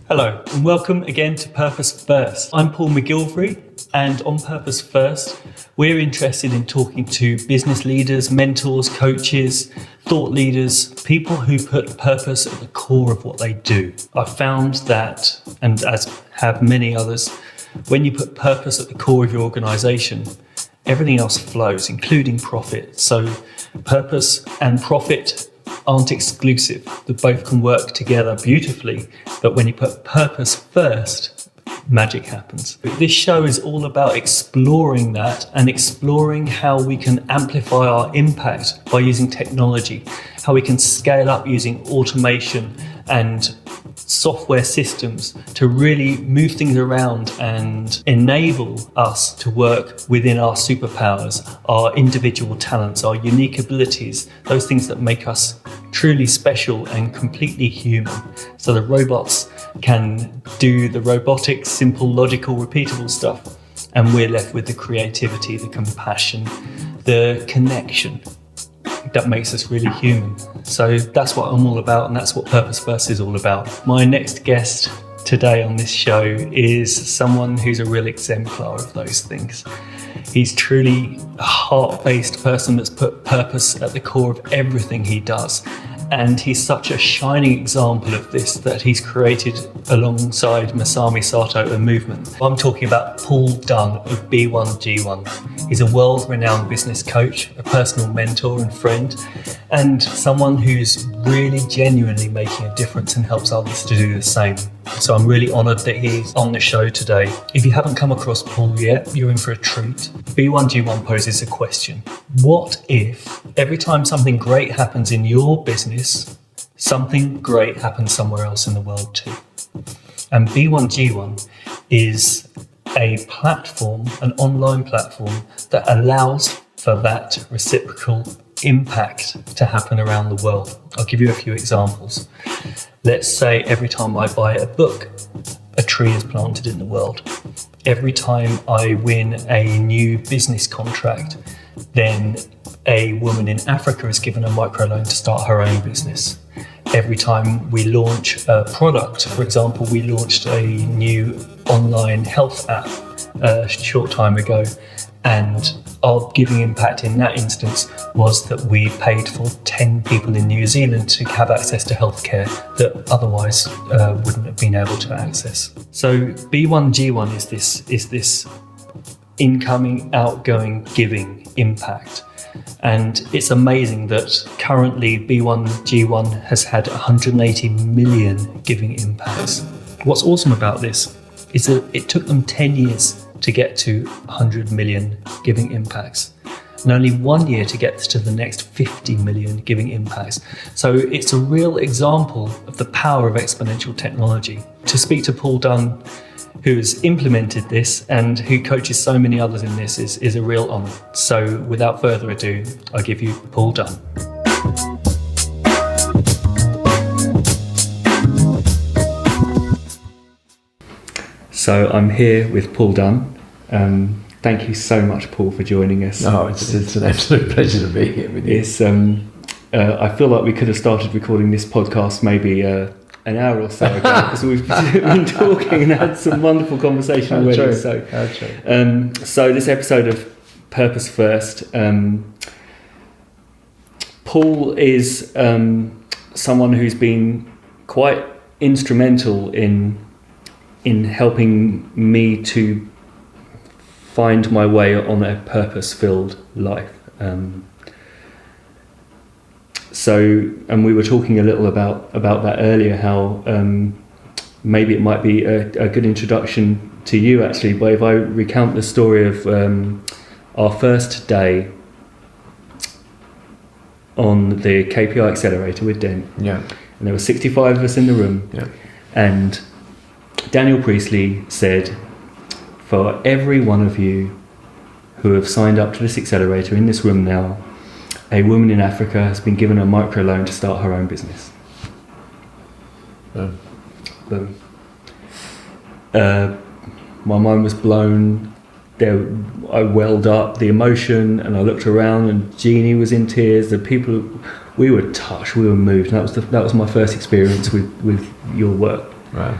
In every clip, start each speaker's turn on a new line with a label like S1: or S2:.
S1: Hello and welcome again to Purpose First. I'm Paul McGillivray, and on Purpose First we're interested in talking to business leaders, mentors, coaches, thought leaders, people who put purpose at the core of what they do. I've found that, and as have many others, when you put purpose at the core of your organisation, everything else flows, including profit. So purpose and profit aren't exclusive. They both can work together beautifully, but when you put purpose first, magic happens. This show is all about exploring that and exploring how we can amplify our impact by using technology, how we can scale up using automation and software systems to really move things around and enable us to work within our superpowers, our individual talents, our unique abilities, those things that make us truly special and completely human. So the robots can do the robotic, simple, logical, repeatable stuff, and we're left with the creativity, the compassion, the connection that makes us really human. So that's what I'm all about, and that's what Purpose First is all about. My next guest today on this show is someone who's a real exemplar of those things. He's truly a heart-based person that's put purpose at the core of everything he does. And he's such a shining example of this that he's created alongside Masami Sato a movement. I'm talking about Paul Dunn of B1G1. He's a world-renowned business coach, a personal mentor and friend, and someone who's really genuinely making a difference and helps others to do the same. So I'm really honoured that he's on the show today. If you haven't come across Paul yet, you're in for a treat. B1G1 poses a question. What if every time something great happens in your business, something great happens somewhere else in the world too? And B1G1 is a platform, an online platform that allows for that reciprocal impact to happen around the world. I'll give you a few examples. Let's say every time I buy a book, a tree is planted in the world. Every time I win a new business contract, then a woman in Africa is given a microloan to start her own business. Every time we launch a product, for example, we launched a new online health app a short time ago, and our giving impact in that instance was that we paid for 10 people in New Zealand to have access to healthcare that otherwise wouldn't have been able to access. So B1G1 is this incoming, outgoing, giving impact. And it's amazing that currently B1G1 has had 180 million giving impacts. What's awesome about this is that it took them 10 years to get to 100 million giving impacts, and only 1 year to get to the next 50 million giving impacts. So it's a real example of the power of exponential technology. To speak to Paul Dunn, who has implemented this and who coaches so many others in this, is a real honour. So without further ado, I give you Paul Dunn. So I'm here with Paul Dunn. Thank you so much, Paul, for joining us.
S2: No, it's an absolute pleasure to be here with you.
S1: It's I feel like we could have started recording this podcast maybe an hour or so ago, because we've been talking and had some wonderful conversation already.
S2: True.
S1: So this episode of Purpose First, Paul is someone who's been quite instrumental in helping me to find my way on a purpose-filled life. And we were talking a little about that earlier, how maybe it might be a good introduction to you, actually, but if I recount the story of our first day on the KPI accelerator with Den.
S2: Yeah.
S1: And there were 65 of us in the room.
S2: Yeah.
S1: And Daniel Priestley said, for every one of you who have signed up to this accelerator in this room now, a woman in Africa has been given a microloan to start her own business. Boom. My mind was blown. I welled up, the emotion, and I looked around, and Jeannie was in tears. The people, we were touched, we were moved. And that was my first experience with your work.
S2: Right.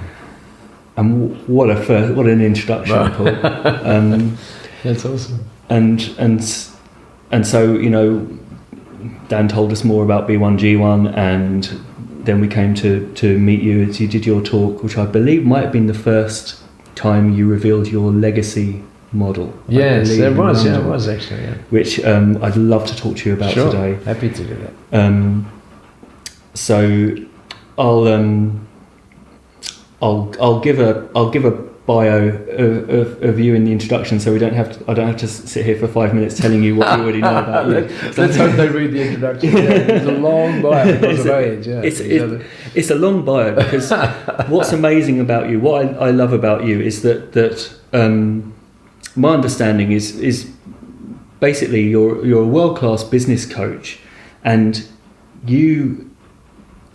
S1: And what an introduction, Paul.
S2: That's awesome.
S1: And so, you know, Dan told us more about B1G1, and then we came to meet you as you did your talk, which I believe might have been the first time you revealed your legacy model.
S2: Yes, it was actually. Yeah.
S1: Which I'd love to talk to you about today.
S2: Happy to do that.
S1: So I'll give a bio of you in the introduction, so I don't have to sit here for 5 minutes telling you what you already know about you.
S2: Let's hope they read the introduction. Yeah, it's a long bio because of age. Yeah,
S1: it's a long bio because what's amazing about you, what I love about you, is that my understanding is basically you're a world-class business coach, and you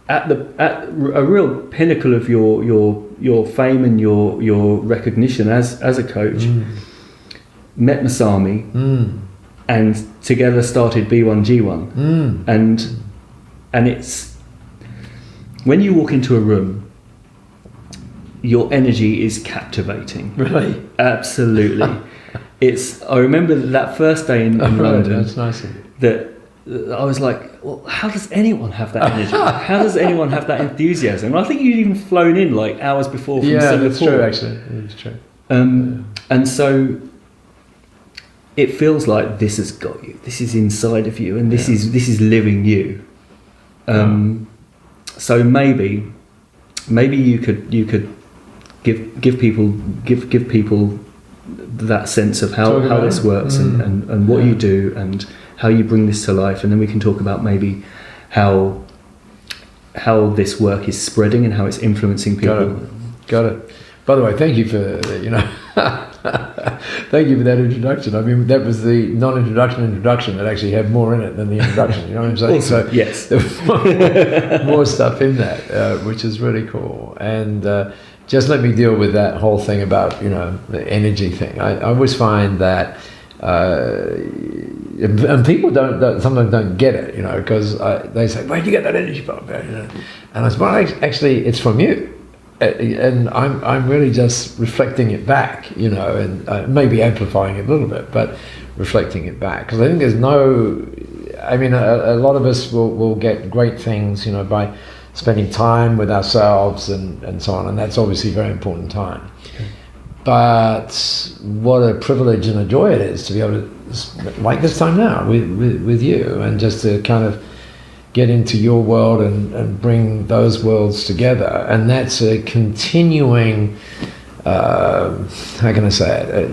S1: at a real pinnacle of your fame and your recognition as a coach, met Masami, and together started B1G1, and it's when you walk into a room, your energy is captivating.
S2: Really?
S1: Absolutely. I remember that first day in London.
S2: That's nice of you.
S1: That I was like, well, how does anyone have that energy? How does anyone have that enthusiasm? And I think you'd even flown in like hours before from Singapore.
S2: Yeah, that's true, actually. It's true.
S1: And so it feels like this has got you. This is inside of you, and this is living you. So maybe you could give people that sense of how this works and what you do and how you bring this to life, and then we can talk about maybe how this work is spreading and how it's influencing people.
S2: Got it. By the way, thank you for thank you for that introduction. I mean, that was the non-introduction that actually had more in it than the introduction. You know what I'm saying?
S1: Awesome. So
S2: yes, there was more stuff in that, which is really cool. And just let me deal with that whole thing about the energy thing. I always find that. And people sometimes don't get it, because they say, "Where do you get that energy from?" And I say, "Well, actually, it's from you." And I'm really just reflecting it back, and maybe amplifying it a little bit, but reflecting it back, because I think there's a lot of us will get great things, by spending time with ourselves and so on, and that's obviously very important time. Okay. But what a privilege and a joy it is to be able to, like this time now with you, and just to kind of get into your world and bring those worlds together. And that's a continuing, how can I say it?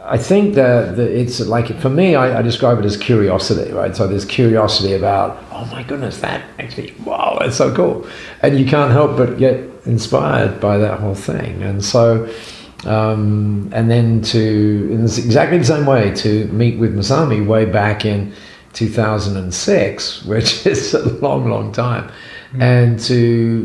S2: I think that it's like, for me, I describe it as curiosity, right? So there's curiosity about, oh my goodness, that actually, wow, that's so cool. And you can't help but get inspired by that whole thing. And so, and then in exactly the same way, to meet with Masami way back in 2006, which is a long time, and to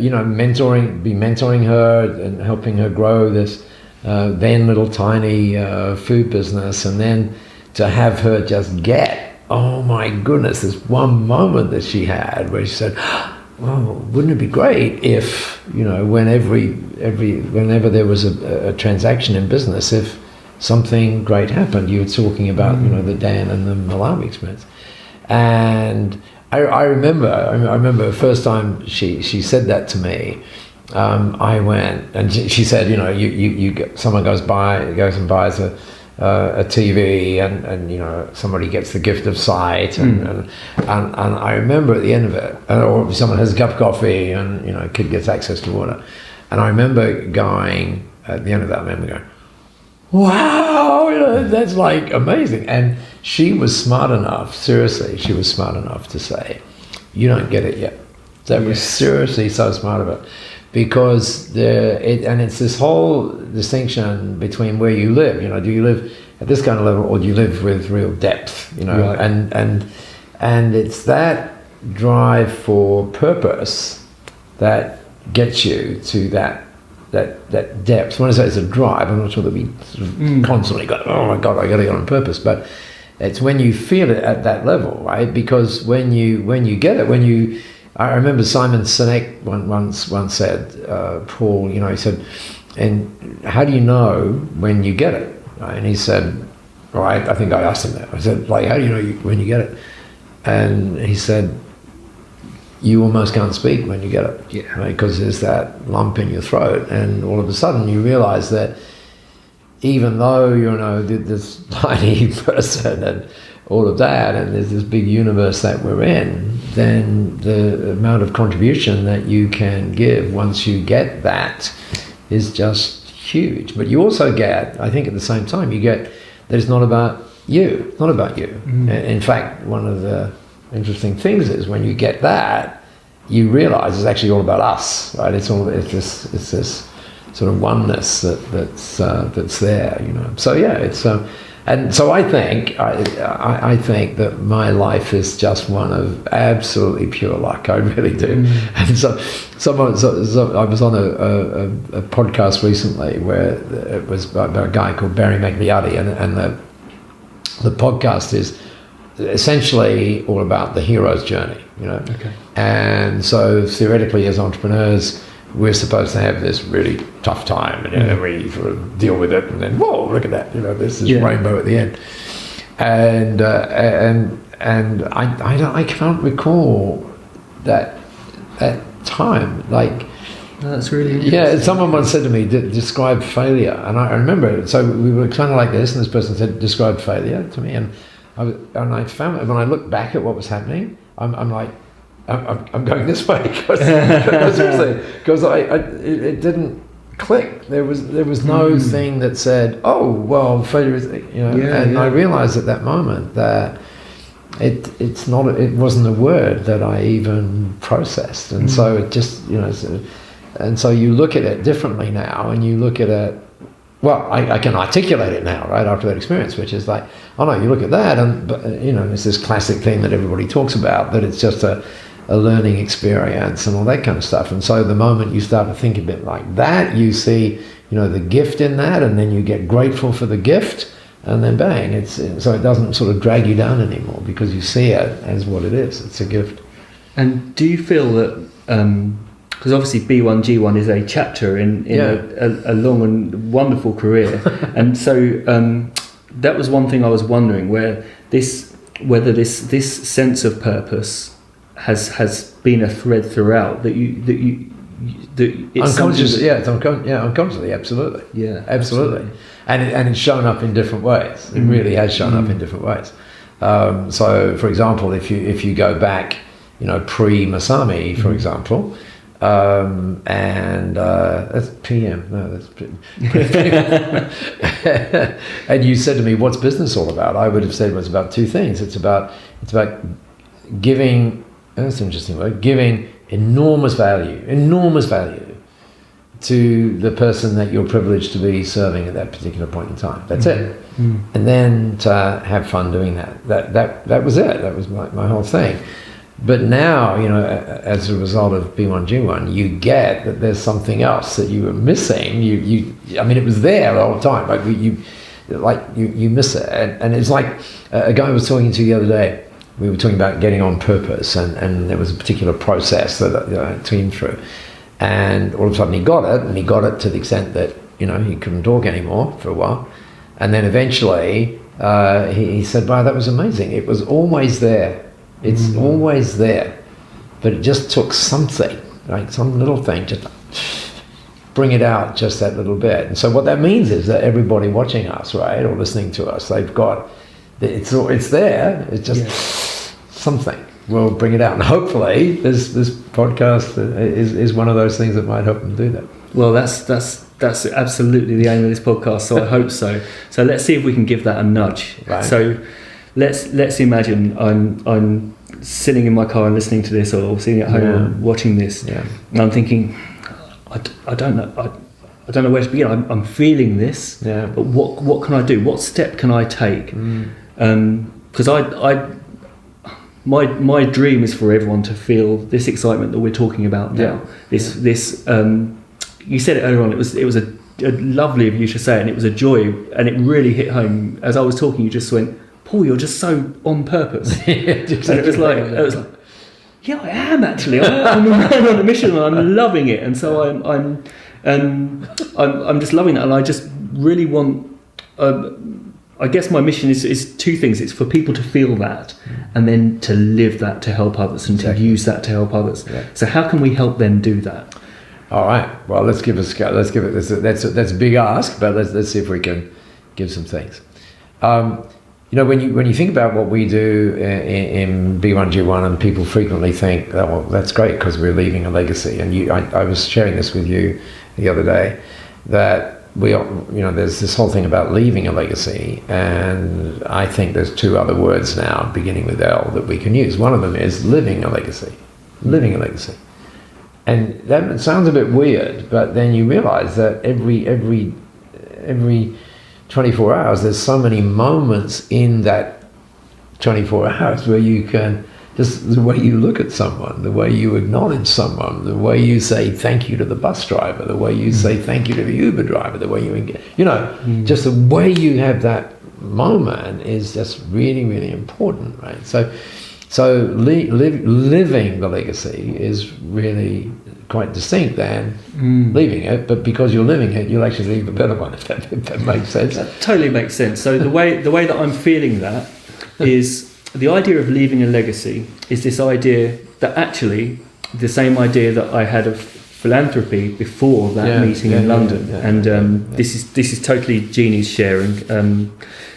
S2: be mentoring her and helping her grow this then little tiny food business, and then to have her just get, oh my goodness, this one moment that she had where she said, "Oh, wouldn't it be great if whenever there was a transaction in business, if something great happened?" You were talking about the Dan and the Malawi experience, and I remember the first time she said that to me. I went, and she said, someone goes and buys a TV, and somebody gets the gift of sight, and I remember at the end of it, or someone has a cup of coffee, and a kid gets access to water, and I remember going at the end of that, wow, that's like amazing. And she was smart enough, seriously, to say, "You don't get it yet." That was seriously so smart of it. Because it's this whole distinction between where you live. Do you live at this kind of level, or do you live with real depth?
S1: Right.
S2: And it's that drive for purpose that gets you to that depth. When I say it's a drive, I'm not sure that we constantly go, "Oh my God, I got to go on purpose," but it's when you feel it at that level, right? Because when you get it, when you I remember Simon Sinek once said, Paul, he said, and how do you know when you get it? Right? And he said, I think I asked him that. I said, how do you know when you get it? And he said, you almost can't speak when you get it.
S1: Yeah.
S2: Right? Because there's that lump in your throat, and all of a sudden you realize that even though this tiny person and all of that, and there's this big universe that we're in, then the amount of contribution that you can give once you get that is just huge. But you also get, I think at the same time, you get that it's not about you. It's not about you. In fact, one of the interesting things is when you get that, you realize it's actually all about us, right? It's this sort of oneness that's there, So yeah, it's and so I think I think that my life is just one of absolutely pure luck. I really do. And so I was on a podcast recently where it was about a guy called Barry McGillivray, and the podcast is essentially all about the hero's journey,
S1: Okay.
S2: And so theoretically, as entrepreneurs, we're supposed to have this really tough time, and we sort of deal with it, and then whoa, look at that, this is rainbow at the end. And I can't recall that time.
S1: That's really interesting.
S2: Yeah, someone once said to me, describe failure, and I remember it. So we were kind of like this, and this person said, describe failure to me, and I found when I look back at what was happening, I'm like, I'm going this way because it didn't click. There was no thing that said, oh well, failure is, I realized at that moment that it wasn't a word that I even processed, and so it just and so you look at it differently now, and you look at it. Well, I can articulate it now, right, after that experience, which is like, oh no, you look at that, and it's this classic thing that everybody talks about, that it's just a learning experience and all that kind of stuff. And so the moment you start to think a bit like that, you see, the gift in that, and then you get grateful for the gift, and then bang, so it doesn't sort of drag you down anymore because you see it as what it is. It's a gift.
S1: And do you feel that, because obviously B1G1 is a chapter in a long and wonderful career, and so that was one thing I was wondering, whether this sense of purpose has been a thread throughout, that it's
S2: unconsciously, unconsciously, absolutely, absolutely. And it's shown up in different ways. It really has shown up in different ways. So, for example, if you go back, pre-Masami, for example. And that's PM. No, that's PM. And you said to me, "What's business all about?" I would have said it was about two things. It's about giving. That's an interesting word. Giving enormous value to the person that you're privileged to be serving at that particular point in time. That's it. And then to have fun doing that. That was it. That was my whole thing. But now, as a result of B1G1, you get that there's something else that you were missing. I mean, it was there all the time. You miss it. And it's like a guy I was talking to the other day. We were talking about getting on purpose, and there was a particular process that I took him through. And all of a sudden he got it, and he got it to the extent that, he couldn't talk anymore for a while. And then eventually he said, wow, that was amazing. It was always there. It's always there, but it just took something, like some little thing, just bring it out just that little bit. And so what that means is that everybody watching us, right, or listening to us, they've got, it's there, it's just something. We'll bring it out. And hopefully this podcast is one of those things that might help them do that.
S1: Well, that's absolutely the aim of this podcast, so I hope so. So let's see if we can give that a nudge.
S2: Right.
S1: So let's imagine I'm sitting in my car and listening to this, or sitting at home and watching this, and I'm thinking, I don't know where to begin. I'm feeling this, but what can I do? What step can I take? Because my dream is for everyone to feel this excitement that we're talking about now. This you said it earlier on. It was a lovely of you to say it, and it was a joy, and it really hit home. As I was talking, you just went, Paul, you're just so on purpose. And it was like, yeah, I am actually. I'm a man on a mission, and I'm loving it. And so I'm just loving that, and I just really want. I guess my mission is two things. It's for people to feel that, and then to live that to help others, and to use that to help others. Yeah. So how can we help them do that?
S2: All right. Well, let's give it. That's a big ask, but let's see if we can give some things. When you think about what we do in B1G1, and people frequently think, oh, well, that's great because we're leaving a legacy. And I was sharing this with you the other day, that there's this whole thing about leaving a legacy, and I think there's two other words now beginning with L that we can use. One of them is living a legacy. Living a legacy. And that sounds a bit weird, but then you realize that every 24 hours, there's so many moments in that 24 hours where you can, just the way you look at someone, the way you acknowledge someone, the way you say thank you to the bus driver, the way you say thank you to the Uber driver, the way just the way you have that moment is just really, really important, right? So living the legacy is really quite distinct than leaving it, but because you're living it, you'll actually leave a better one, if that makes sense.
S1: That totally makes sense. So the way that I'm feeling that is the idea of leaving a legacy is this idea that actually the same idea that I had of philanthropy before that meeting in London. This is totally Jeannie's sharing,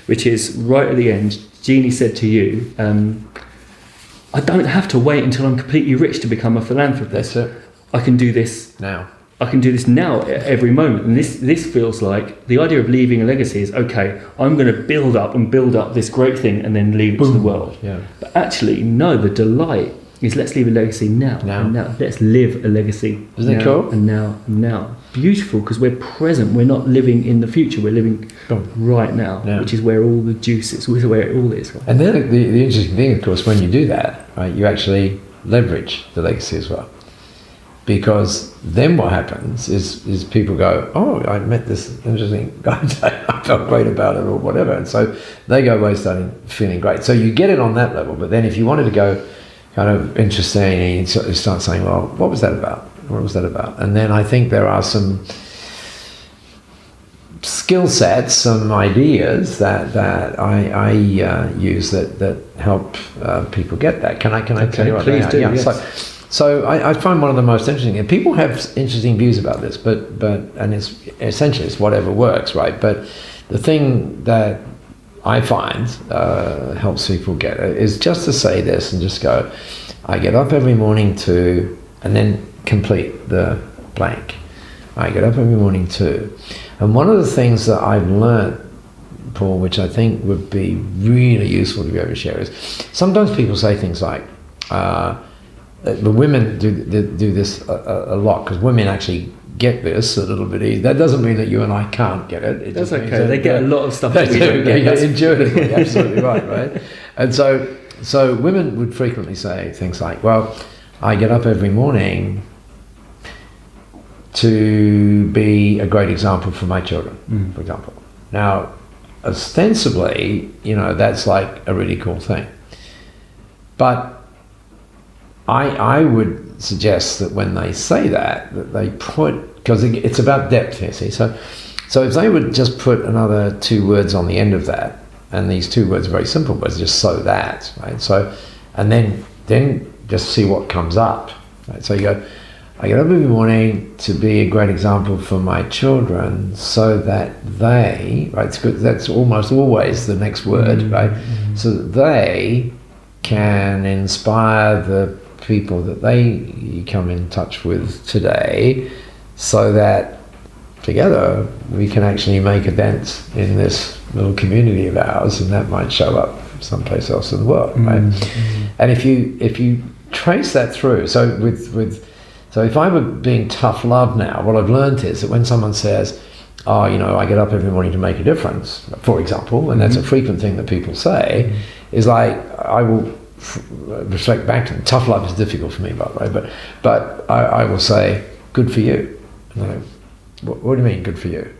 S1: which is right at the end. Jeannie said to you, I don't have to wait until I'm completely rich to become a philanthropist.
S2: That's it.
S1: I can do this
S2: now.
S1: I can do this now at every moment. And this feels like the idea of leaving a legacy is, okay, I'm going to build up this great thing and then leave it to the world.
S2: Yeah.
S1: But actually, no, the delight is let's leave a legacy now. And now. Let's live a legacy.
S2: Isn't it cool?
S1: And now. Beautiful, because we're present. We're not living in the future. We're living right now, which is where all the juice is, where it all is. Right?
S2: And then the interesting thing, of course, when you do that, right, you actually leverage the legacy as well. Because then what happens is people go, oh, I met this interesting guy today, I felt great about it, or whatever. And so they go away starting feeling great. So you get it on that level. But then if you wanted to go kind of interesting, and you start saying, well, what was that about? What was that about? And then I think there are some skill sets, some ideas that I use that help people get that. Can I tell you what they are?
S1: Please do,
S2: yes. So I find one of the most interesting, and people have interesting views about this, but it's essentially it's whatever works, right? But the thing that I find helps people get it is just to say this and just go, I get up every morning to, and then complete the blank. I get up every morning to, and one of the things that I've learnt, Paul, which I think would be really useful to be able to share, is sometimes people say things like, the women do this a lot, because women actually get this a little bit easy. That doesn't mean that you and I can't get it.
S1: That's okay. They get a lot of stuff that we don't get.
S2: That's intuitively, absolutely right? And so women would frequently say things like, well, I get up every morning to be a great example for my children, for example. Now, ostensibly, that's like a really cool thing. But I would suggest that when they say that they put, because it's about depth here, see? So if they would just put another two words on the end of that, and these two words are very simple words, just so that, right? So, and then just see what comes up, right? So you go, I get up every morning to be a great example for my children so that they, right? It's good, that's almost always the next word, right? So that they can inspire the people that they come in touch with today, so that together we can actually make a dent in this little community of ours, and that might show up someplace else in the world, right? And if you trace that through, so if I were being tough love now, what I've learned is that when someone says, oh, I get up every morning to make a difference, for example, and that's a frequent thing that people say, is like, I will reflect back to them. Tough love is difficult for me, by the way, but I will say, good for you. And I go, what do you mean, good for you?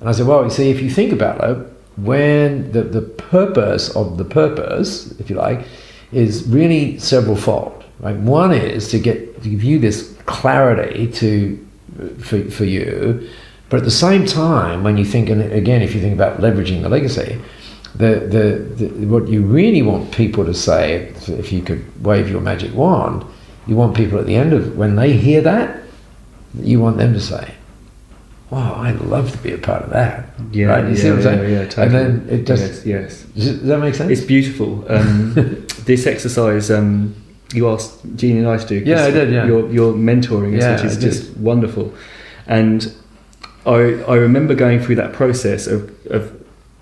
S2: And I said, well, you see, if you think about it, when the purpose of the purpose, if you like, is really several-fold, right? One is to give you this clarity for you, but at the same time, when you think, and again, if you think about leveraging the legacy, what you really want people to say, if you could wave your magic wand, you want people at the end of, when they hear that, you want them to say, wow, I'd love to be a part of that.
S1: Yeah,
S2: right? You see what I'm saying?
S1: Yeah, totally.
S2: And then it just,
S1: yes.
S2: Does that make sense?
S1: It's beautiful. This exercise, you asked Jeannie and I to do.
S2: Yeah, I did, yeah.
S1: You're mentoring us, which is just wonderful. And I remember going through that process of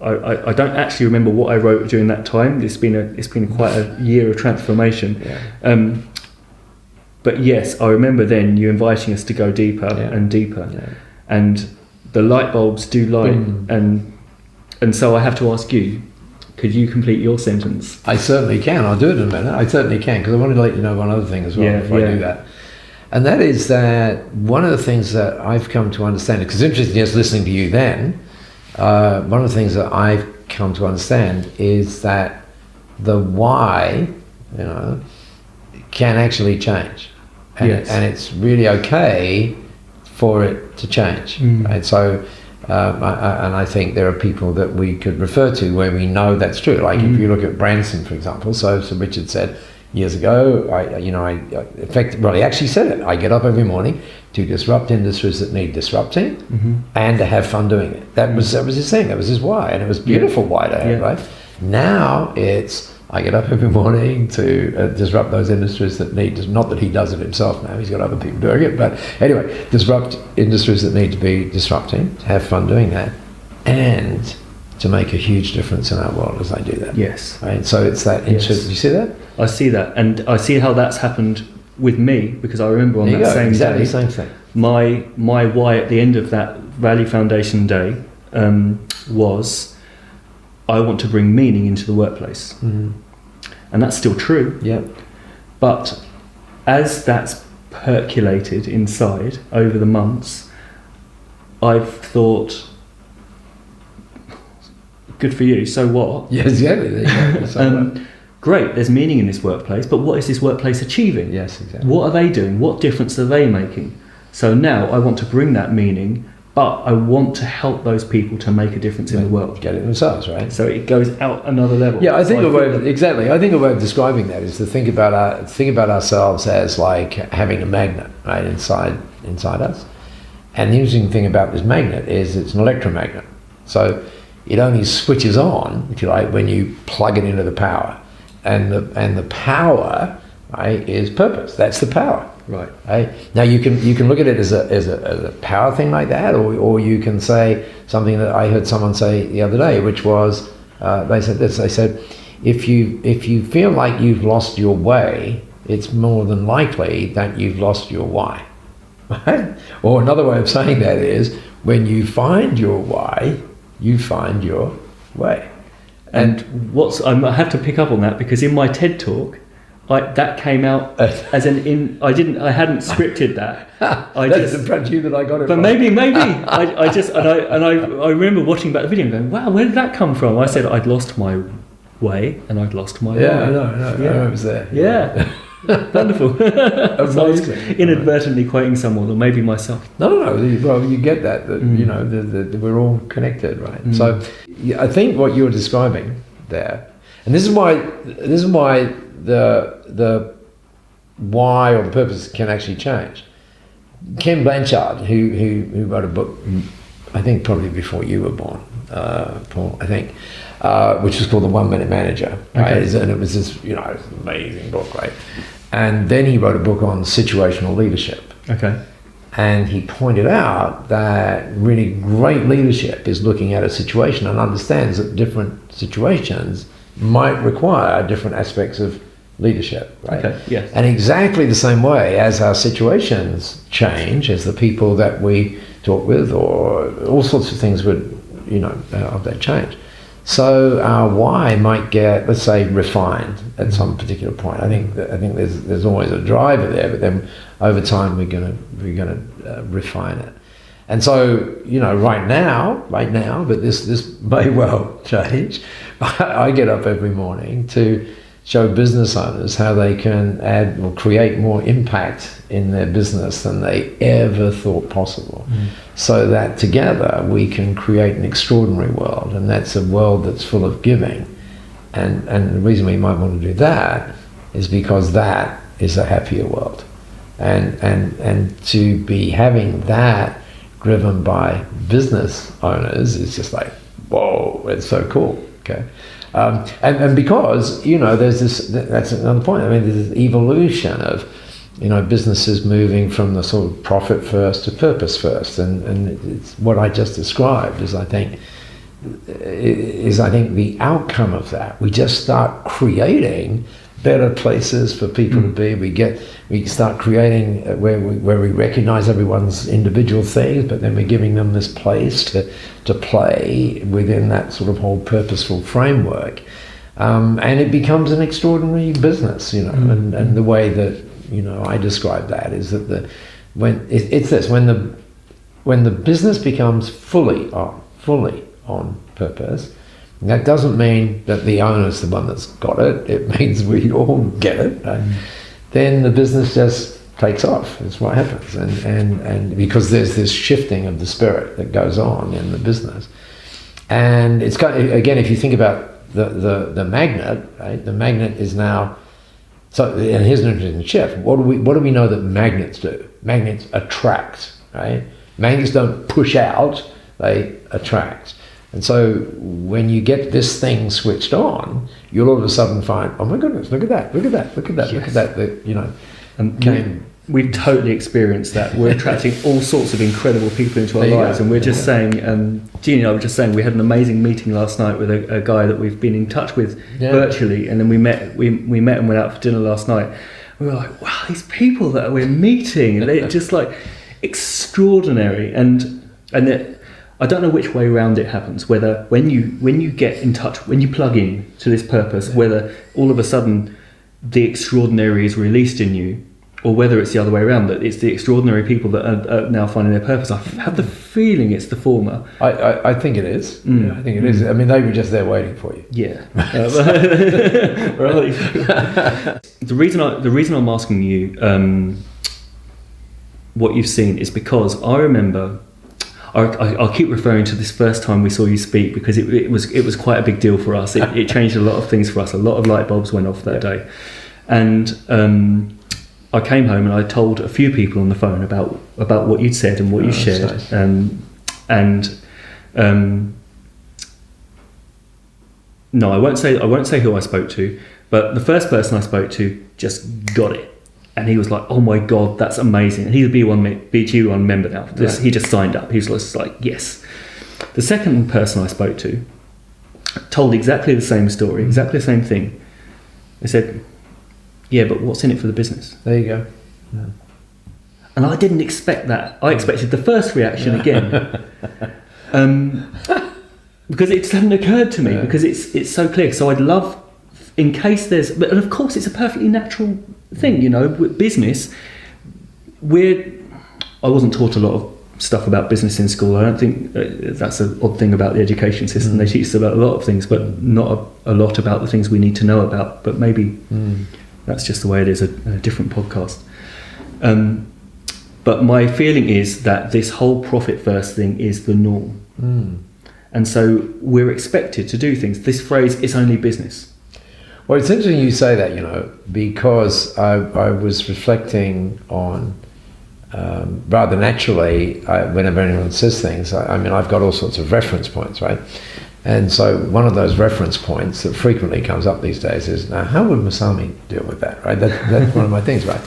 S1: I don't actually remember what I wrote during that time. It's been quite a year of transformation.
S2: Yeah.
S1: But yes, I remember then you inviting us to go deeper and deeper.
S2: Yeah.
S1: And the light bulbs do light. And so I have to ask you, could you complete your sentence?
S2: I certainly can. I'll do it in a minute. I certainly can, because I wanted to let you know one other thing as well before I do that. And that is that one of the things that I've come to understand, because it's interesting just listening to you then, one of the things that I've come to understand is that the why, can actually change. And it's really okay for it to change. Right? So, and I think there are people that we could refer to where we know that's true. Like if you look at Branson, for example, so Richard said years ago, he actually said it, I get up every morning to disrupt industries that need disrupting and to have fun doing it. That was his thing, that was his why, and it was a beautiful why to have, right? Now it's, I get up every morning to disrupt those industries that need, not that he does it himself now, he's got other people doing it, but anyway, disrupt industries that need to be disrupting, to have fun doing that, and to make a huge difference in our world as I do that.
S1: Yes.
S2: Right? So it's that interest, you see that?
S1: I see that, and I see how that's happened with me, because I remember on that same day,
S2: same thing.
S1: My why at the end of that Valley Foundation day was, I want to bring meaning into the workplace. And that's still true.
S2: Yeah.
S1: But as that's percolated inside over the months, I've thought, good for you, so what?
S2: Yeah, exactly.
S1: Great, there's meaning in this workplace, but what is this workplace achieving?
S2: Yes, exactly.
S1: What are they doing? What difference are they making? So now I want to bring that meaning, but I want to help those people to make a difference in the world.
S2: Get it themselves, right?
S1: So it goes out another level.
S2: Yeah, I think a way of describing that is to think about ourselves as like having a magnet, right, inside us. And the interesting thing about this magnet is it's an electromagnet. So it only switches on, if you like, when you plug it into the power. And the power, right, is purpose. That's the power. Right. Now you can look at it as a power thing like that, or you can say something that I heard someone say the other day, which was they said this. They said, if you feel like you've lost your way, it's more than likely that you've lost your why. Right? Or another way of saying that is, when you find your why, you find your way.
S1: And I have to pick up on that, because in my TED talk, that came out as I hadn't scripted that.
S2: That's impressed you that I got it.
S1: But maybe I remember watching back the video and going, wow, where did that come from? I said I'd lost my way and I'd lost my way.
S2: I know, I was there.
S1: Yeah. Wonderful. So I was inadvertently quoting someone, or maybe myself.
S2: No. Well, you get that we're all connected, right? So I think what you're describing there, and this is why the why or the purpose can actually change. Ken Blanchard, who wrote a book, I think probably before you were born, Paul, I think, which was called The 1 Minute Manager, right? Okay. And it was this, amazing book, right? And then he wrote a book on situational leadership.
S1: Okay.
S2: And he pointed out that really great leadership is looking at a situation and understands that different situations might require different aspects of leadership, right?
S1: Okay, yes.
S2: And exactly the same way as our situations change, as the people that we talk with, or all sorts of things would, of that change. So our why might get, let's say, refined at some particular point. I think there's always a driver there, but then over time we're gonna refine it. And so, right now, but this may well change. I get up every morning to show business owners how they can add or create more impact in their business than they ever thought possible, so that together we can create an extraordinary world, and that's a world that's full of giving. And the reason we might want to do that is because that is a happier world, and to be having that driven by business owners is just like, whoa, it's so cool. Okay. And because, there's this, that's another point. I mean, there's this evolution of, businesses moving from the sort of profit first to purpose first. And it's what I just described is I think the outcome of that. We just start creating better places for people to be. We start creating where we recognize everyone's individual things, but then we're giving them this place to play within that sort of whole purposeful framework, and it becomes an extraordinary business, and the way that I describe that is that when the business becomes fully on purpose. That doesn't mean that the owner's the one that's got it. It means we all get it. Right? Then the business just takes off. That's what happens. And because there's this shifting of the spirit that goes on in the business. And it's kind of, again, if you think about the magnet, right? The magnet is now, so, and here's an interesting shift. What do we know that magnets do? Magnets attract, right? Magnets don't push out, they attract. And so when you get this thing switched on, you'll all of a sudden find, oh my goodness, look at that, look at that, look at that, look at that,
S1: And we've totally experienced that. We're attracting all sorts of incredible people into our lives. And we're just saying, Jeannie and I were just saying, we had an amazing meeting last night with a guy that we've been in touch with virtually. And then we met and went out for dinner last night. We were like, wow, these people that we're meeting, they're just like extraordinary. And I don't know which way around it happens, whether when you get in touch, when you plug in to this purpose, whether all of a sudden the extraordinary is released in you, or whether it's the other way around, that it's the extraordinary people that are now finding their purpose. I have the feeling it's the former.
S2: I think it is. Yeah, I think it is. I mean, they were just there waiting for you.
S1: Yeah. Right. The reason I'm asking you what you've seen is because I remember, I'll keep referring to this first time we saw you speak because it was quite a big deal for us. It changed a lot of things for us. A lot of light bulbs went off that day, and I came home and I told a few people on the phone about what you'd said and what you shared, nice. No, I won't say who I spoke to, but the first person I spoke to just got it. And he was like, oh my God, that's amazing. And he's a B1G1 member now. He just signed up. He was just like, yes. The second person I spoke to told exactly the same story, exactly the same thing. They said, yeah, but what's in it for the business?
S2: There you go. Yeah.
S1: And I didn't expect that. I expected the first reaction again. Because it just hadn't occurred to me, because it's so clear. So I'd love, in case there's, but of course it's a perfectly natural thing, with business. I wasn't taught a lot of stuff about business in school. I don't think that's an odd thing about the education system. They teach us about a lot of things, but not a lot about the things we need to know about. But maybe that's just the way it is, a different podcast. But my feeling is that this whole profit first thing is the norm. And so we're expected to do things. This phrase, it's only business.
S2: Well, it's interesting you say that, because I was reflecting on, rather naturally, whenever anyone says things, I've got all sorts of reference points, right? And so one of those reference points that frequently comes up these days is, now, how would Masami deal with that, right? That's one of my things, right?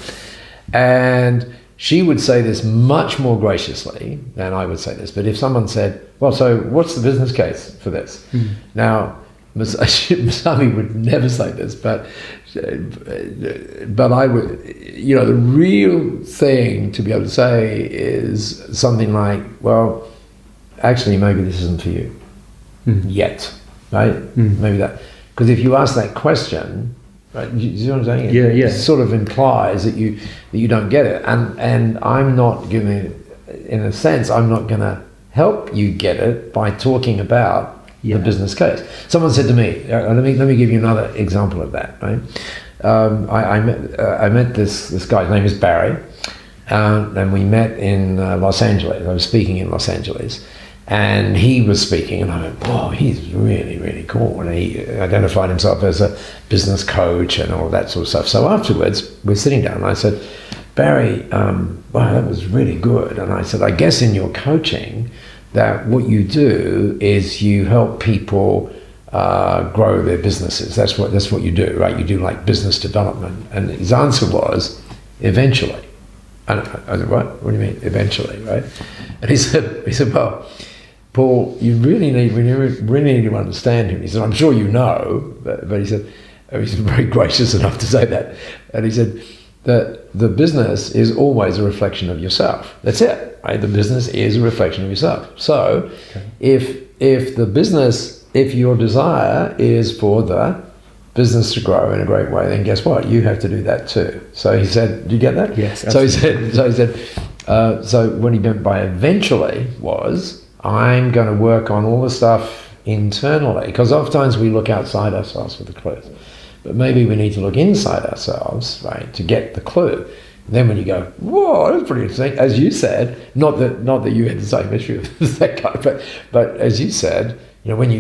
S2: And she would say this much more graciously than I would say this. But if someone said, well, so what's the business case for this? Now, Masami would never say this, but I would, the real thing to be able to say is something like, well, actually, maybe this isn't for you yet, right? Maybe that, because if you ask that question, right, you see what I'm saying? It sort of implies that you don't get it, and I'm not giving, in a sense, I'm not going to help you get it by talking about the business case. Someone said to me, let me give you another example of that. Right, I met this guy. His name is Barry, and we met in Los Angeles. I was speaking in Los Angeles, and he was speaking, and I went, "Oh, he's really, really cool." And he identified himself as a business coach and all that sort of stuff. So afterwards, we're sitting down, and I said, "Barry, wow, that was really good." And I said, "I guess in your coaching, that what you do is you help people grow their businesses. That's what you do, right? You do like business development." And his answer was, "Eventually." And I said, "What? What do you mean, eventually?" Right? And he said, "Well, Paul, we really need to understand him." He said, "I'm sure you know," but he said, he's very gracious enough to say that. And he said that the business is always a reflection of yourself. That's it, right? The business is a reflection of yourself. So if your desire is for the business to grow in a great way, then guess what? You have to do that too. So he said, "Do you get that?"
S1: Yes.
S2: Absolutely. So he said, so what he meant by eventually was, I'm going to work on all the stuff internally, because oftentimes we look outside ourselves for the clues, but maybe we need to look inside ourselves, right, to get the clue. And then when you go, "Whoa, that's pretty interesting," as you said, not that you had the same issue as that guy, but as you said, when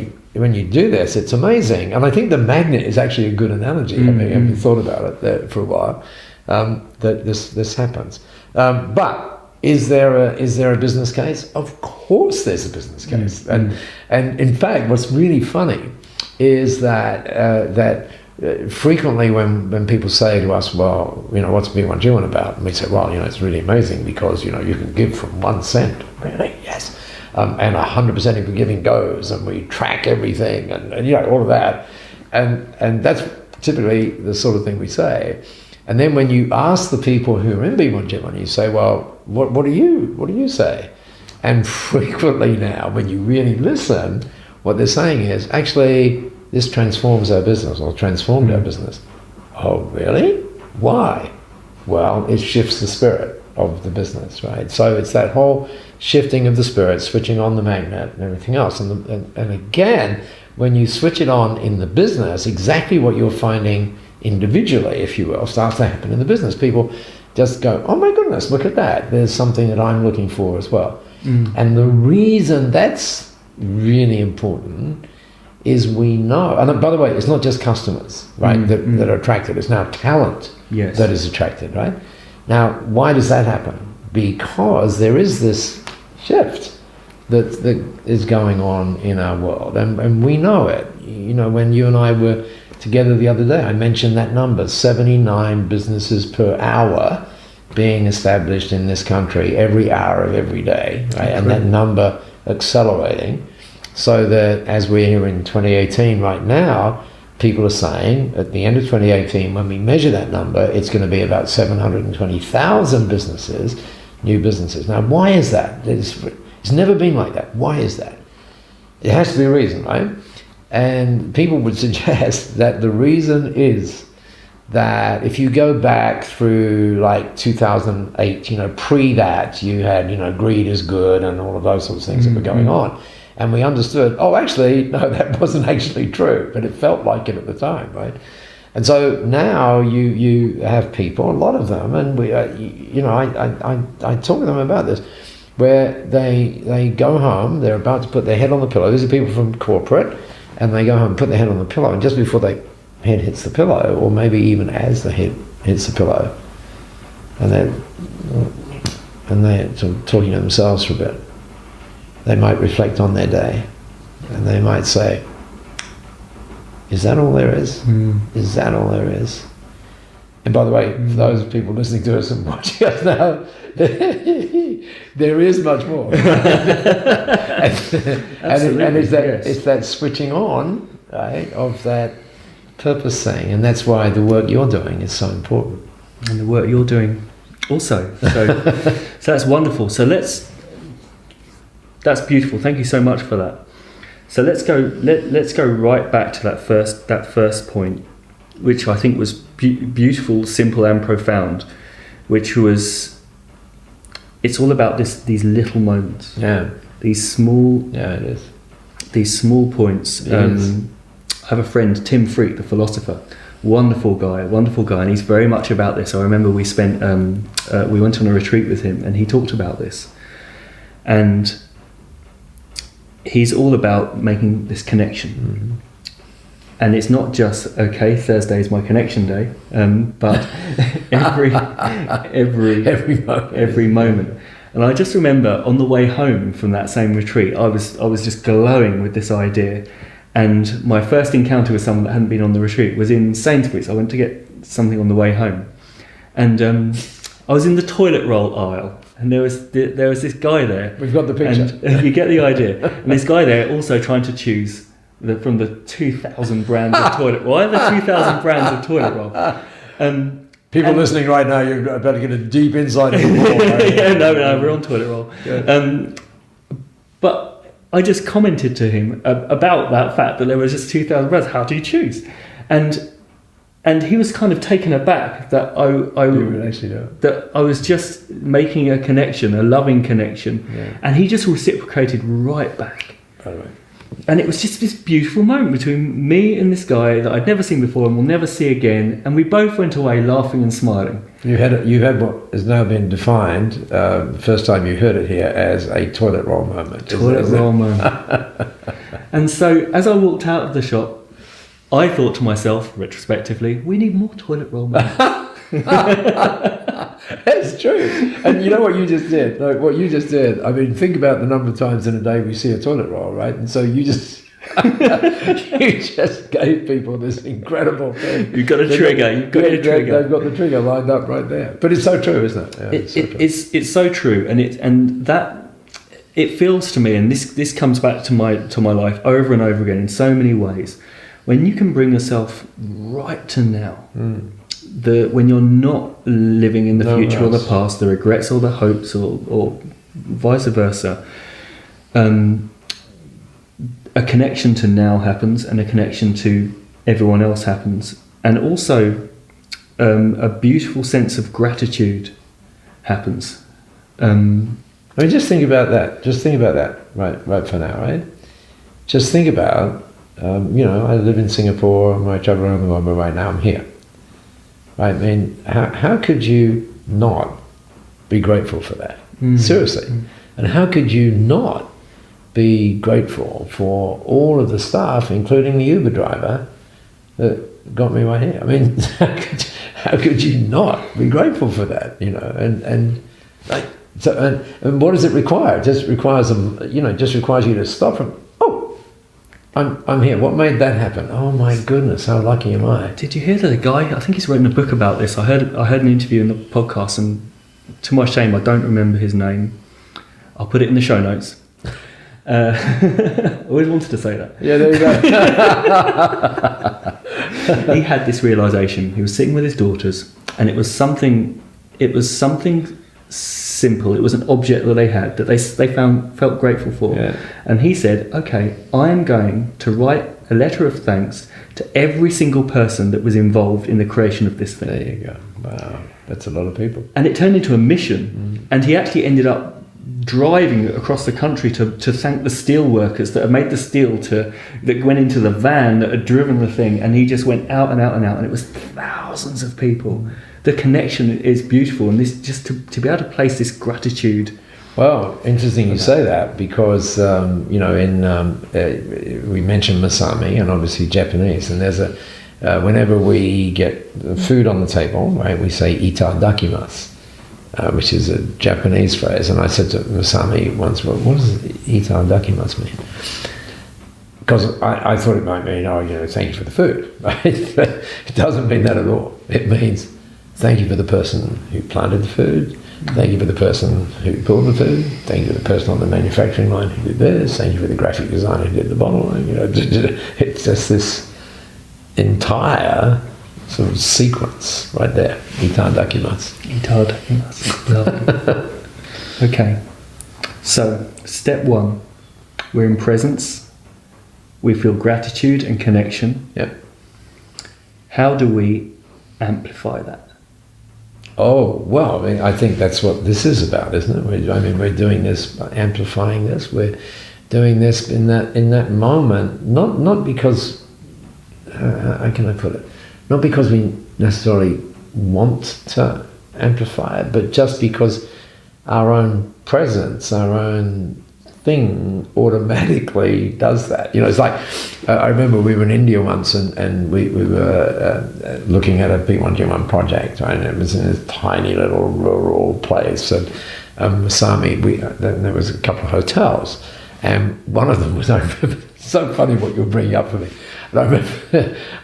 S2: you do this, it's amazing. And I think the magnet is actually a good analogy. I mean, I've thought about it there for a while, that this happens. But is there a business case? Of course there's a business case. And in fact, what's really funny is that frequently when people say to us, "Well, what's B1G1 about?" And we say, "Well, it's really amazing because, you can give from 1 cent." Really? Yes. And 100% of your giving goes, and we track everything, and all of that. And that's typically the sort of thing we say. And then when you ask the people who are in B1G1, you say, "Well, what do you say?" And frequently now, when you really listen, what they're saying is, "Actually, this transforms our business, or transformed our business." "Oh, really? Why?" "Well, it shifts the spirit of the business," right? So it's that whole shifting of the spirit, switching on the magnet and everything else. And again, when you switch it on in the business, exactly what you're finding individually, if you will, starts to happen in the business. People just go, "Oh my goodness, look at that. There's something that I'm looking for as well." And the reason that's really important is we know, and by the way, it's not just customers, right, that are attracted. It's now talent that is attracted, right? Now, why does that happen? Because there is this shift that is going on in our world, and we know it. When you and I were together the other day, I mentioned that number, 79 businesses per hour being established in this country every hour of every day, right? And that number accelerating, so that as we're here in 2018 right now, people are saying at the end of 2018, when we measure that number, it's going to be about 720,000 businesses, new businesses. Now, why is that? It's never been like that. Why is that? It has to be a reason, right? And people would suggest that the reason is that if you go back through like 2008, pre that, you had, greed is good and all of those sorts of things that were going on. And we understood, oh, actually, no, that wasn't actually true, but it felt like it at the time, right? And so now you have people, a lot of them, and we, I talk to them about this, where they go home, they're about to put their head on the pillow. These are people from corporate, and they go home and put their head on the pillow, and just before their head hits the pillow, or maybe even as the head hits the pillow, and they're sort of talking to themselves for a bit, they might reflect on their day, and they might say, is that all there is? Is that all there is? And by the way, for those people listening to us and watching us now, there is much more. and it's that switching on, right, of that purpose thing, and that's why the work you're doing is so important.
S1: And the work you're doing also. So that's wonderful. So that's beautiful. Thank you so much for that. So let's go right back to that first point, which I think was beautiful, simple, and profound, which was, it's all about these little moments.
S2: Yeah.
S1: These small.
S2: Yeah, it is.
S1: these small points. I have a friend, Tim Freak, the philosopher, wonderful guy, and he's very much about this. I remember we went on a retreat with him, and he talked about this, and he's all about making this connection. Mm-hmm. And it's not just, okay, Thursday is my connection day, but every moment. And I just remember on the way home from that same retreat, I was just glowing with this idea. And my first encounter with someone that hadn't been on the retreat was in Sainsbury's. I went to get something on the way home, and I was in the toilet roll aisle, and there was this guy there.
S2: We've got the picture.
S1: And you get the idea. And this guy there also trying to choose from the 2,000 brands of toilet roll. Why are there 2,000 brands of toilet roll?
S2: People listening right now, you're about to get a deep insight into the roll. Right?
S1: Yeah, no, we're on toilet roll. Yeah. But I just commented to him about that fact that there was just 2,000 brands. How do you choose? And he was kind of taken aback that I was just making a connection, a loving connection, and he just reciprocated right back.
S2: By the way.
S1: And it was just this beautiful moment between me and this guy that I'd never seen before and will never see again. And we both went away laughing and smiling.
S2: You had what has now been defined, the first time you heard it here, as a toilet roll moment.
S1: Toilet roll moment. And so as I walked out of the shop, I thought to myself, retrospectively, we need more toilet roll moments.
S2: That's true. And you know what you just did? Like what you just did, I mean, think about the number of times in a day we see a toilet roll, right? And so you just you just gave people this incredible thing.
S1: You've got a trigger.
S2: They've got the trigger lined up right there. But it's so true, isn't it? Yeah,
S1: it's so true, and that it feels to me, and this comes back to my life over and over again in so many ways. When you can bring yourself right to now. When you're not living in the future or the past, the regrets or the hopes or vice versa, a connection to now happens, and a connection to everyone else happens, and also a beautiful sense of gratitude happens.
S2: I mean, just think about that. Right for now, right? Just think about, I live in Singapore, I travel around the world, but right now I'm here. Right? I mean, how could you not be grateful for that? Seriously. And how could you not be grateful for all of the staff, including the Uber driver, that got me right here? I mean, how could you not be grateful for that? And what does it require? It just requires you to stop from. I'm here. What made that happen? Oh my goodness, how lucky am I?
S1: Did you hear that a guy, I think he's written a book about this. I heard an interview in the podcast, and to my shame I don't remember his name. I'll put it in the show notes. I always wanted to say that.
S2: Yeah, there you
S1: go. He had this realisation. He was sitting with his daughters, and it was something simple. It was an object that they had that they felt grateful for. Yeah. And he said, okay, I am going to write a letter of thanks to every single person that was involved in the creation of this thing.
S2: There you go. Wow, that's a lot of people.
S1: And it turned into a mission. And he actually ended up driving across the country to thank the steel workers that had made the steel, that went into the van that had driven the thing. And he just went out and out and out, and it was thousands of people. The connection is beautiful, and this just to be able to place this gratitude.
S2: Well, interesting you say that, because we mentioned Masami and obviously Japanese, and there's whenever we get food on the table, right, we say itadakimasu, which is a Japanese phrase. And I said to Masami once, well, what does itadakimasu mean? Because I thought it might mean, thank you for the food. Right? It doesn't mean that at all. It means thank you for the person who planted the food. Thank you for the person who pulled the food. Thank you for the person on the manufacturing line who did this. Thank you for the graphic designer who did the bottle line. It's just this entire sort of sequence right there. Itadakimasu.
S1: Lovely. Okay. So, step 1, we're in presence. We feel gratitude and connection.
S2: Yep.
S1: How do we amplify that?
S2: Oh, well, I mean, I think that's what this is about, isn't it? We're doing this, amplifying this. We're doing this in that moment, not because, how can I put it? Not because we necessarily want to amplify it, but just because our own presence, our own thing automatically does that. It's like, I remember we were in India once and we were looking at a B1G1 project, right? And it was in this tiny little rural place. And Masami, then there was a couple of hotels. And one of them was, I remember, so funny what you're bringing up for me. And I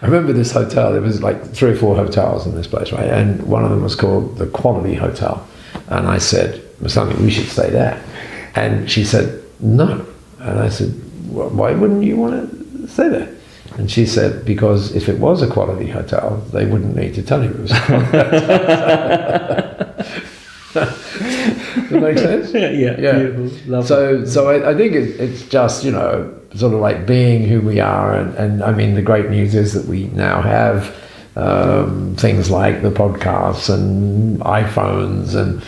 S2: remember this hotel. There was like 3 or 4 hotels in this place, right? And one of them was called the Quality Hotel. And I said, Masami, we should stay there. And she said, no. And I said, well, why wouldn't you want to stay there? And she said, because if it was a quality hotel, they wouldn't need to tell you it was a quality hotel. Does that make sense?
S1: Yeah. Beautiful. Lovely.
S2: So I think it's just, sort of like being who we are. And I mean, the great news is that we now have things like the podcasts and iPhones and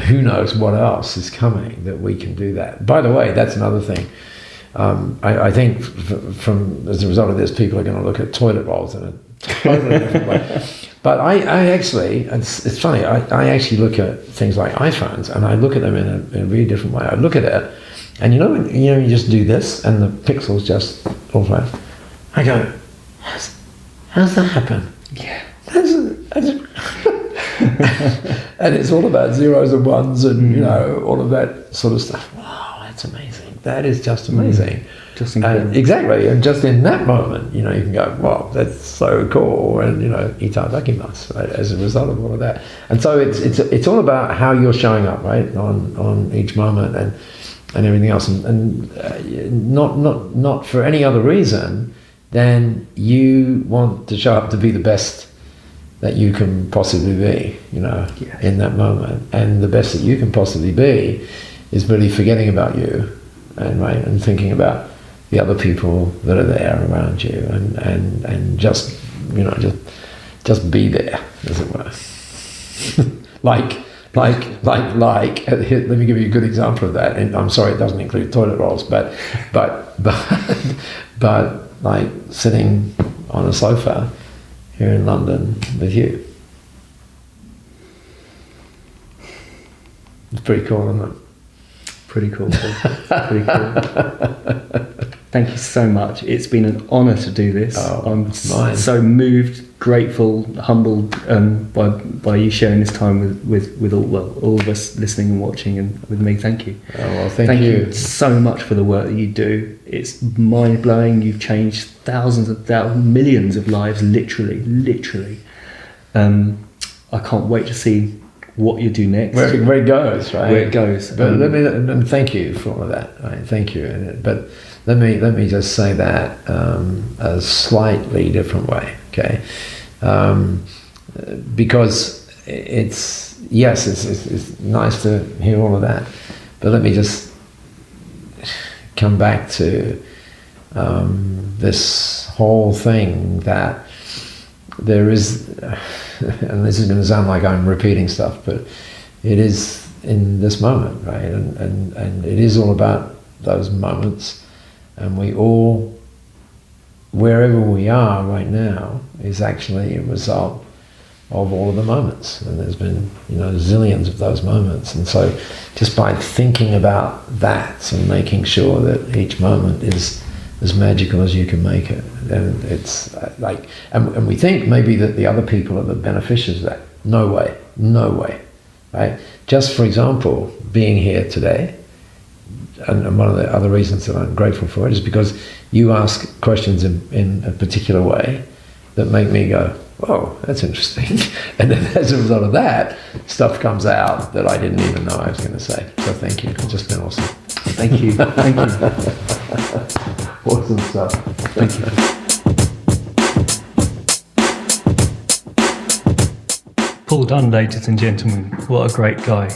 S2: who knows what else is coming that we can do that. By the way, that's another thing. I think from as a result of this, people are going to look at toilet rolls in a totally different way. But I actually, it's funny, I actually look at things like iPhones and I look at them in a really different way. I look at it and when you just do this and the pixels just all flash. I go, how's that happen?
S1: Yeah.
S2: And it's all about zeros and ones and all of that sort of stuff. Wow, that's amazing. That is just amazing.
S1: Just incredible.
S2: Exactly. And just in that moment, you can go, wow, that's so cool. And itadakimasu, right, as a result of all of that. And so it's all about how you're showing up, right, on each moment and everything else, and not for any other reason than you want to show up to be the best that you can possibly be,
S1: Yes.
S2: in that moment. And the best that you can possibly be is really forgetting about you and thinking about the other people that are there around you and just be there, as it were. like, let me give you a good example of that. And I'm sorry, it doesn't include toilet rolls, but like sitting on a sofa here in London with you. It's pretty cool, isn't it?
S1: Pretty cool. Pretty cool. Thank you so much. It's been an honour to do this. I'm so moved, grateful, humbled by you sharing this time with all of us listening and watching, and with me. Thank you.
S2: Oh, well, thank you
S1: so much for the work that you do. It's mind blowing. You've changed millions of lives, literally. I can't wait to see what you do next.
S2: Where it goes, right?
S1: Where it goes.
S2: But and thank you for all of that. Right? Thank you. But let me just say that a slightly different way, okay? Because it's nice to hear all of that, but let me just come back to this whole thing that there is, and this is going to sound like I'm repeating stuff, but it is in this moment, right? And it is all about those moments, and we all, wherever we are right now, is actually a result of all of the moments, and there's been zillions of those moments. And so just by thinking about that and making sure that each moment is as magical as you can make it, and it's like, and we think maybe that the other people are the beneficiaries of that. No way, right? Just for example, being here today, and one of the other reasons that I'm grateful for it is because you ask questions in a particular way that make me go, whoa, that's interesting. And then as a result of that, stuff comes out that I didn't even know I was going to say. So thank you. It's just been awesome.
S1: Thank you.
S2: Awesome stuff.
S1: Thank you. Paul Dunn, ladies and gentlemen, what a great guy.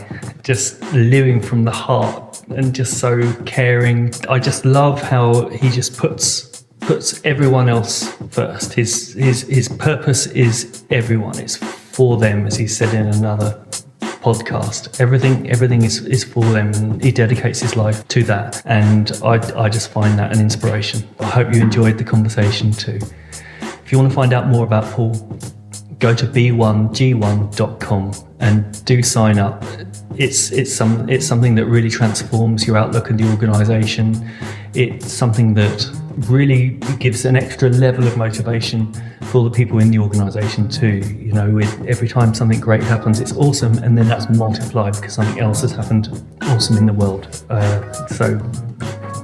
S1: Just living from the heart and just so caring. I just love how he just puts everyone else first. His purpose is everyone. It's for them, as he said in another podcast. Everything is for them, and he dedicates his life to that, and I just find that an inspiration. I hope you enjoyed the conversation too. If you want to find out more about Paul, go to b1g1.com and do sign up. It's something that really transforms your outlook on the organisation. It's something that really gives an extra level of motivation for the people in the organisation too. You know, every time something great happens, it's awesome, and then that's multiplied because something else has happened awesome in the world. So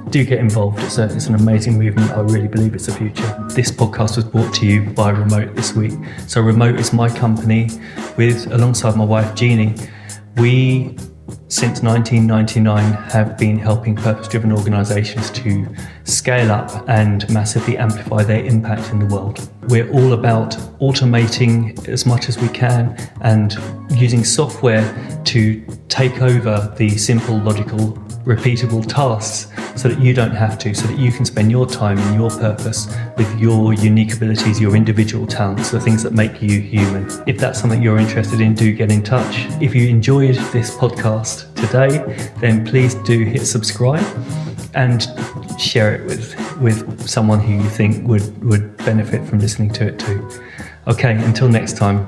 S1: do get involved. It's an amazing movement. I really believe it's the future. This podcast was brought to you by Remote this week. So Remote is my company alongside my wife Jeannie. We, since 1999, have been helping purpose-driven organisations to scale up and massively amplify their impact in the world. We're all about automating as much as we can and using software to take over the simple, logical, repeatable tasks so that you don't have to, so that you can spend your time and your purpose with your unique abilities, your individual talents, the things that make you human. If that's something you're interested in, do get in touch. If you enjoyed this podcast today, then please do hit subscribe and share it with someone who you think would benefit from listening to it too. Okay, until next time.